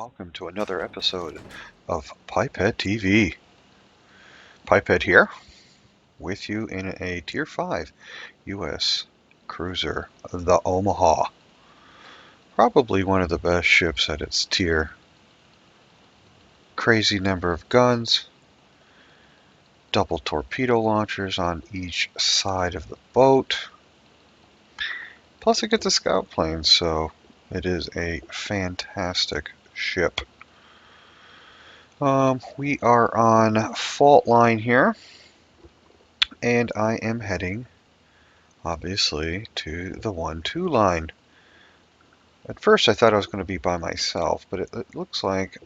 welcome to another episode of Pipehead TV. Pipehead here, with you in a Tier 5 U.S. cruiser, the Omaha. Probably one of the best ships at its tier. Crazy number of guns, double torpedo launchers on each side of the boat. Plus it gets a scout plane, so it is a fantastic ship. We are on fault line here, and I am heading, obviously, to the 1-2 line. At first I thought I was going to be by myself, but it looks like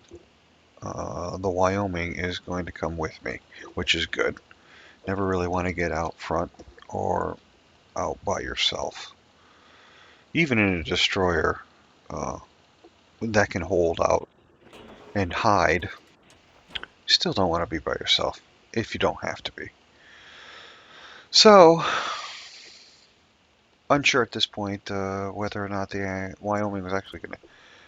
the Wyoming is going to come with me, which is good. Never really want to get out front or out by yourself. Even in a destroyer that can hold out and hide, you still don't want to be by yourself if you don't have to be. So, unsure at this point whether or not the Wyoming was actually going to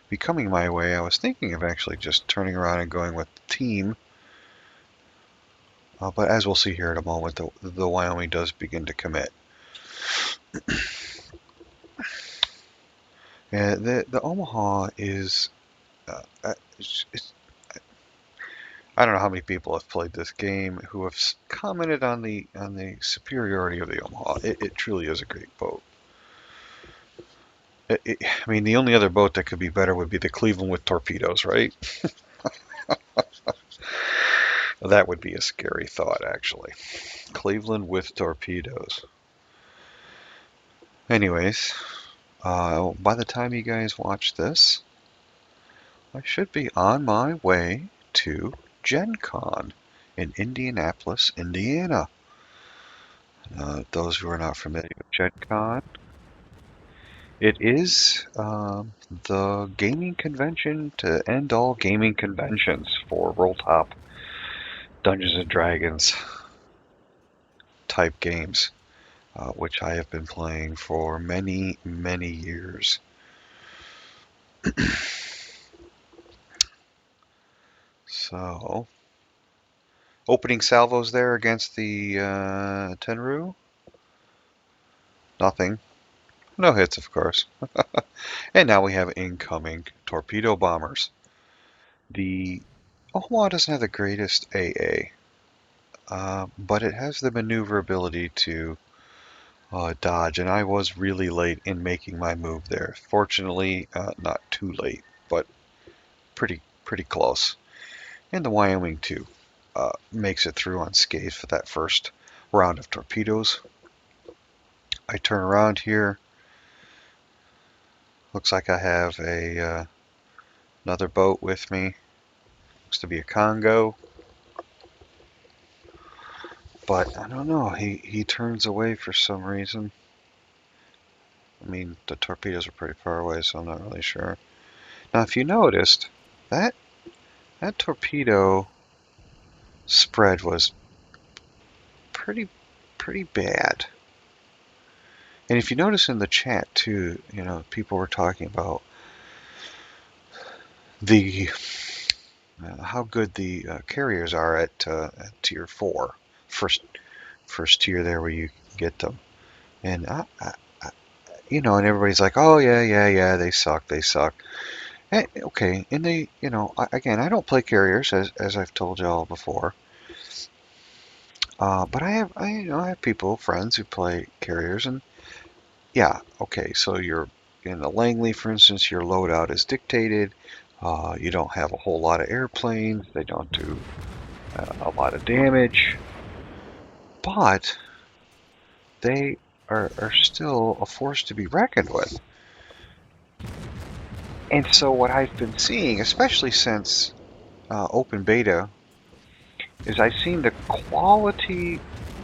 be coming my way. I was thinking of actually just turning around and going with the team. But as we'll see here in a moment, the Wyoming does begin to commit. The Omaha is... I don't know how many people have played this game who have commented on the superiority of the Omaha. It truly is a great boat. I mean, the only other boat that could be better would be the Cleveland with torpedoes, right? That would be a scary thought, actually. Cleveland with torpedoes. Anyways, by the time you guys watch this, I should be on my way to Gen Con in Indianapolis, Indiana. Those who are not familiar with Gen Con, it is the gaming convention to end all gaming conventions for roll-top Dungeons and Dragons type games, which I have been playing for many, many years. So, opening salvos there against the Tenru. Nothing. No hits, of course. And now we have incoming torpedo bombers. The Omaha doesn't have the greatest AA, but it has the maneuverability to dodge, and I was really late in making my move there. Fortunately, not too late, but pretty close. And the Wyoming, too, makes it through unscathed for that first round of torpedoes. I turn around here. Looks like I have another boat with me. Looks to be a Congo. But I don't know, he turns away for some reason. I mean, the torpedoes are pretty far away, so I'm not really sure. Now, if you noticed, that torpedo spread was pretty bad. And if you notice in the chat too, people were talking about the how good the carriers are at tier 4, first tier there where you get them, and and everybody's like, oh yeah, they suck. And, okay, and they, again, I don't play carriers as I've told y'all before, but I have people, friends who play carriers, and yeah, okay, so you're in the Langley, for instance, your loadout is dictated. You don't have a whole lot of airplanes. They don't do a lot of damage, but they are still a force to be reckoned with. And so what I've been seeing, especially since open beta, is I've seen the quality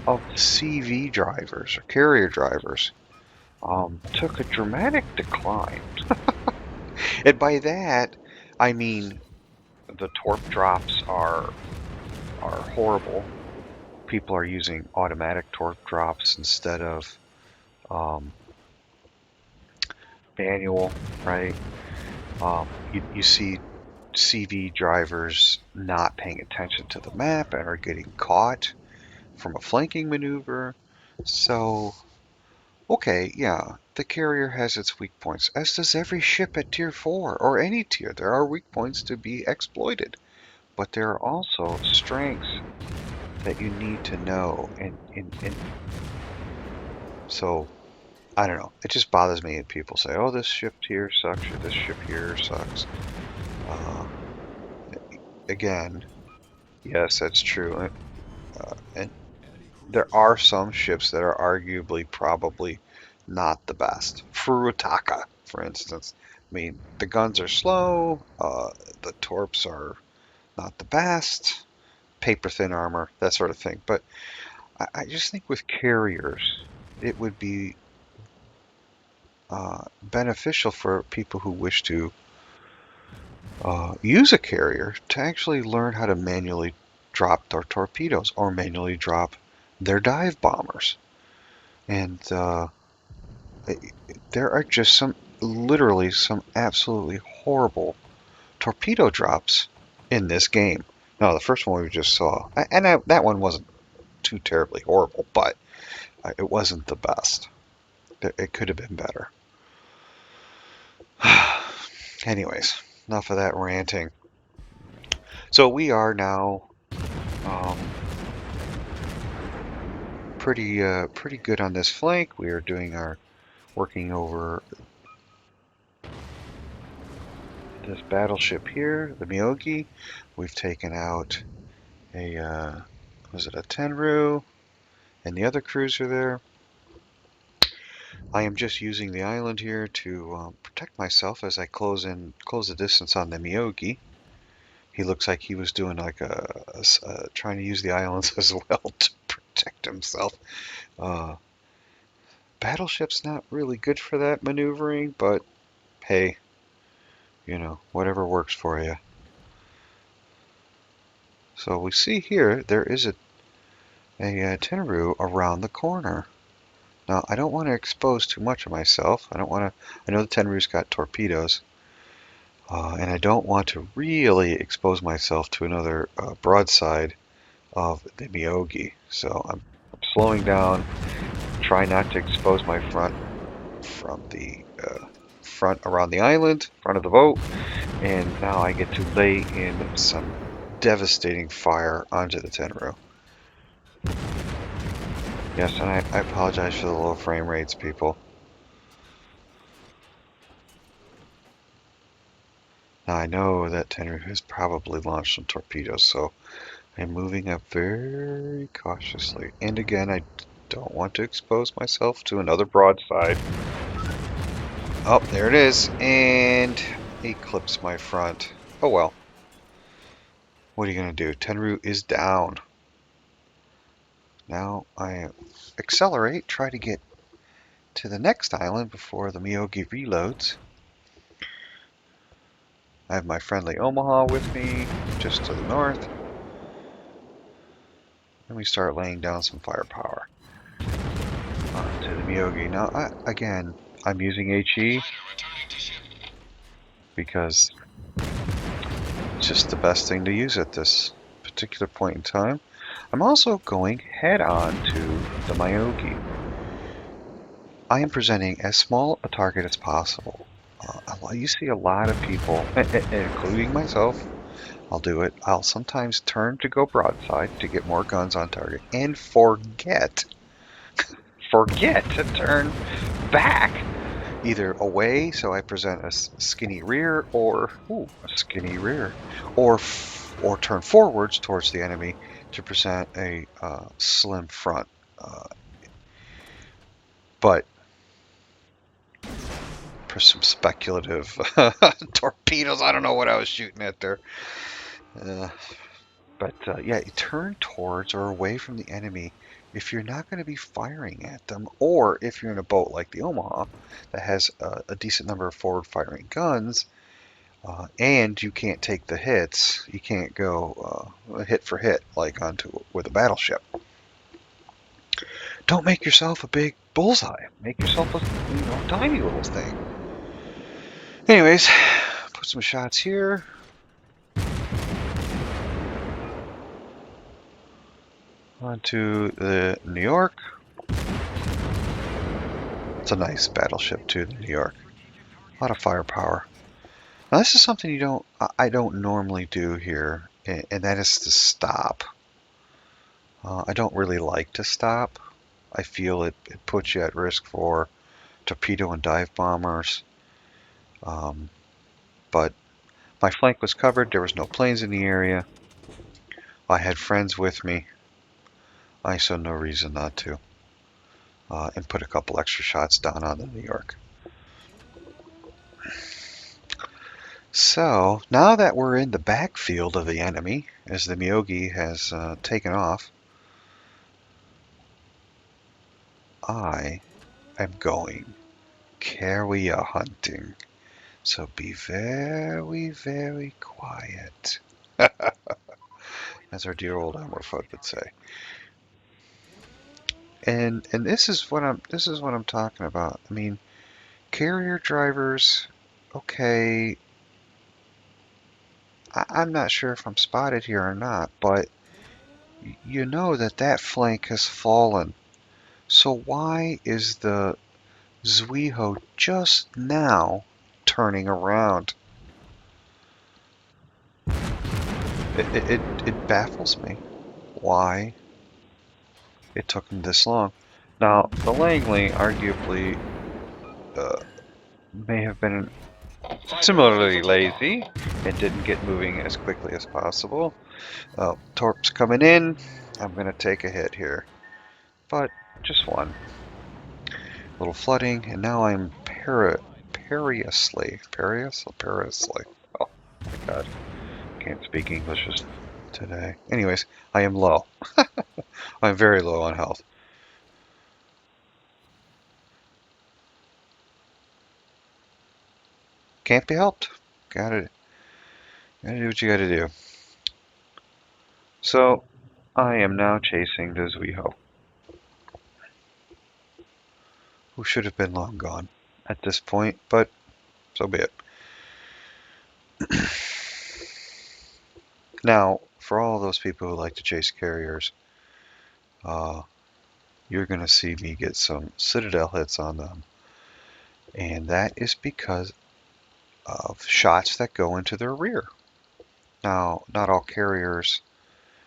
of the CV drivers or carrier drivers took a dramatic decline. And by that, I mean the torp drops are horrible. People are using automatic torp drops instead of manual, right? You see CV drivers not paying attention to the map and are getting caught from a flanking maneuver. So, okay, yeah, the carrier has its weak points, as does every ship at Tier 4, or any tier. There are weak points to be exploited, but there are also strengths that you need to know. And so, I don't know. It just bothers me when people say, oh, this ship here sucks, or this ship here sucks. Again, yes, that's true. And there are some ships that are arguably probably not the best. Furutaka, for instance. I mean, the guns are slow, the torps are not the best, paper thin armor, that sort of thing. But I just think with carriers, it would be beneficial for people who wish to use a carrier to actually learn how to manually drop their torpedoes or manually drop their dive bombers. And there are just literally some absolutely horrible torpedo drops in this game. Now, the first one we just saw, and that one wasn't too terribly horrible, but it wasn't the best. It could have been better. Anyways, enough of that ranting. So we are now pretty good on this flank. We are doing our working over this battleship here, the Miyogi. We've taken out a was it a Tenru and the other cruiser there. I am just using the island here to protect myself as I close the distance on the Miyogi. He looks like he was doing like trying to use the islands as well to protect himself. Battleship's not really good for that maneuvering, but hey, whatever works for you. So we see here there is a Tenru around the corner. Now I don't want to expose too much of myself. I know the Tenru's got torpedoes, and I don't want to really expose myself to another broadside of the Miyogi. So I'm slowing down, try not to expose my front from the front around the island, front of the boat, and now I get to lay in some devastating fire onto the Tenru. Yes, and I apologize for the low frame rates, people. Now I know that Tenru has probably launched some torpedoes, so I'm moving up very cautiously. And again, I don't want to expose myself to another broadside. Oh, there it is, and eclipse my front. Oh well. What are you going to do? Tenru is down. Now I accelerate, try to get to the next island before the Miyogi reloads. I have my friendly Omaha with me, just to the north. And we start laying down some firepower onto the Miyogi. Now, I'm using HE because it's just the best thing to use at this particular point in time. I'm also going head on to the Miyogi. I am presenting as small a target as possible. You see a lot of people, including myself, I'll do it. I'll sometimes turn to go broadside to get more guns on target and forget to turn back either away, so I present a skinny rear, or a skinny rear, or turn forwards towards the enemy to present a slim front. But for some speculative torpedoes, I don't know what I was shooting at there. But yeah, you turn towards or away from the enemy if you're not going to be firing at them, or if you're in a boat like the Omaha that has a decent number of forward-firing guns, and you can't take the hits. You can't go hit for hit like with a battleship. Don't make yourself a big bullseye. Make yourself a tiny little thing. Anyways, put some shots here. onto the New York. It's a nice battleship too, the New York. A lot of firepower. Now this is something I don't normally do here, and that is to stop. I don't really like to stop. I feel it puts you at risk for torpedo and dive bombers. But my flank was covered. There was no planes in the area. I had friends with me. I saw no reason not to. And put a couple extra shots down on the New York. So now that we're in the backfield of the enemy, as the Myogi has taken off, I am going carrier hunting. So be very, very quiet, as our dear old Elmerfoot would say. And this is what I'm talking about. I mean, carrier drivers, okay. I'm not sure if I'm spotted here or not, but you know that flank has fallen. So why is the Zwiho just now turning around? It baffles me why it took them this long. Now, the Langley arguably may have been similarly lazy and didn't get moving as quickly as possible. Torp's coming in. I'm going to take a hit here, but just one. Little flooding, and now I'm perilously. Oh my god, can't speak English today. Anyways, I am low. I'm very low on health. Can't be helped. Gotta do what you gotta do. So, I am now chasing the Zwiho, who should have been long gone at this point, but so be it. Now, for all those people who like to chase carriers, you're going to see me get some Citadel hits on them. And that is because of shots that go into their rear. Now, not all carriers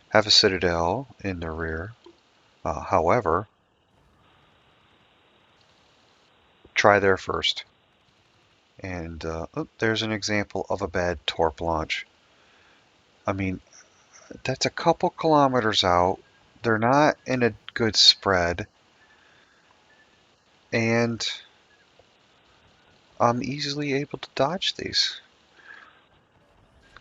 have a Citadel in their rear. However, try there first. And there's an example of a bad torp launch. I mean, that's a couple kilometers out. They're not in a good spread. And I'm easily able to dodge these.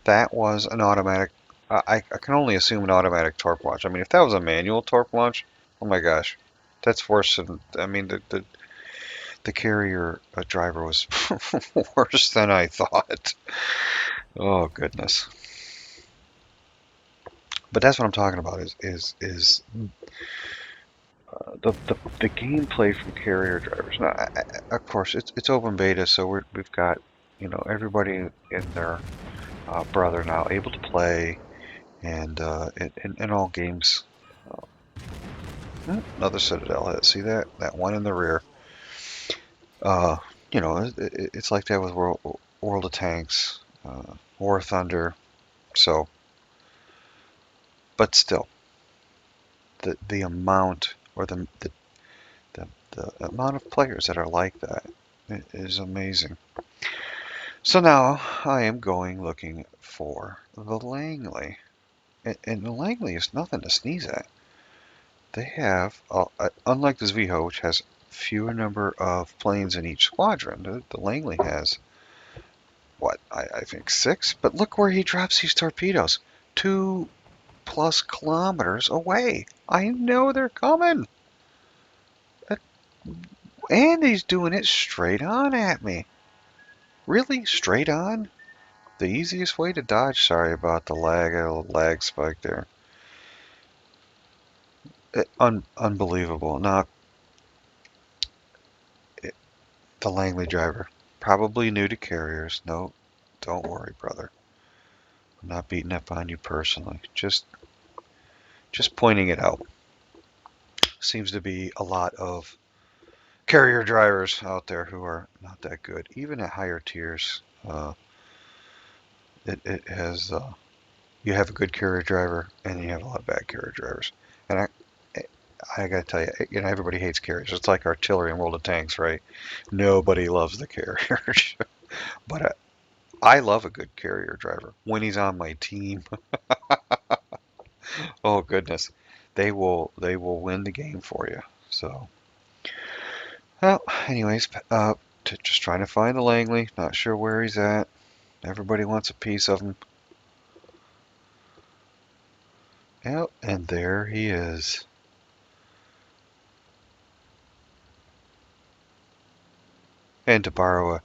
That was an automatic. I can only assume an automatic torp launch. I mean, if that was a manual torp launch, oh my gosh, that's worse than. I mean, the carrier driver was worse than I thought. Oh goodness. But that's what I'm talking about. Is the gameplay from carrier drivers. Now, of course, it's open beta, so we've got everybody in their brother now able to play. And in all games, another Citadel hit. See that? That one in the rear. Uh, it's like that with World of Tanks, War Thunder. So, but still, the amount or the amount of players that are like that is amazing. So now I am going looking for the Langley, and the Langley is nothing to sneeze at. They have, unlike the Zwiho, which has fewer number of planes in each squadron, the Langley has, what, I think 6? But look where he drops these torpedoes. 2+ kilometers away. I know they're coming. And he's doing it straight on at me. Really? Straight on? The easiest way to dodge. Sorry about the lag. A little lag spike there. Unbelievable. Now, the Langley driver. Probably new to carriers. No, don't worry, brother. I'm not beating up on you personally. Just pointing it out. seems to be a lot of carrier drivers out there who are not that good. Even at higher tiers, it has you have a good carrier driver and you have a lot of bad carrier drivers. And I gotta tell you, everybody hates carriers. It's like artillery in World of Tanks, right? Nobody loves the carriers, but I love a good carrier driver when he's on my team. Oh goodness, they will win the game for you. So, well, anyways, just trying to find the Langley. Not sure where he's at. Everybody wants a piece of him. Yep, and there he is. And to borrow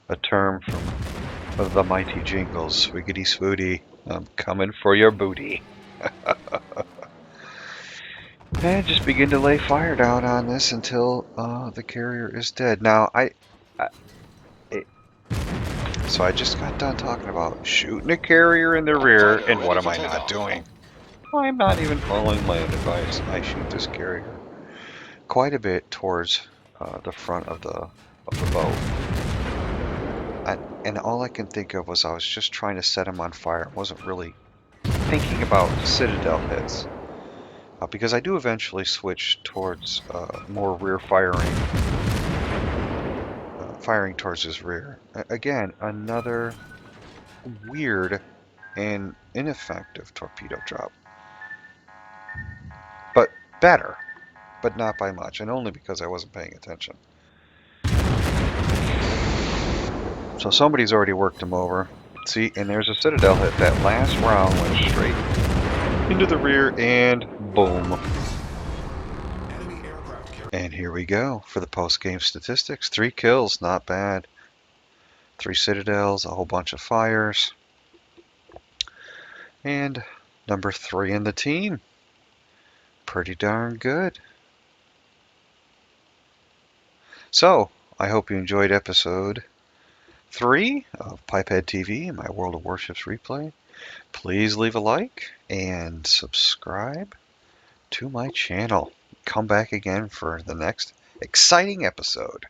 a term from the mighty Jingles, Swiggity Swooty, I'm coming for your booty. And just begin to lay fire down on this until the carrier is dead. Now, it, so I just got done talking about shooting a carrier in the rear, and what am I not doing? I'm not even following land advice. I shoot this carrier quite a bit towards the front of the boat. And all I can think of was I was just trying to set him on fire. I wasn't really thinking about Citadel hits. Because I do eventually switch towards more rear firing, firing towards his rear. Again, another weird and ineffective torpedo drop. But better, but not by much, and only because I wasn't paying attention. So somebody's already worked him over. See, and there's a Citadel hit. That last round went straight into the rear, and boom. And here we go for the post-game statistics. 3 kills, not bad. 3 Citadels, a whole bunch of fires. And number 3 in the team. Pretty darn good. So, I hope you enjoyed episode 3 of Pipehead TV, my World of Warships replay. Please leave a like and subscribe to my channel. Come back again for the next exciting episode.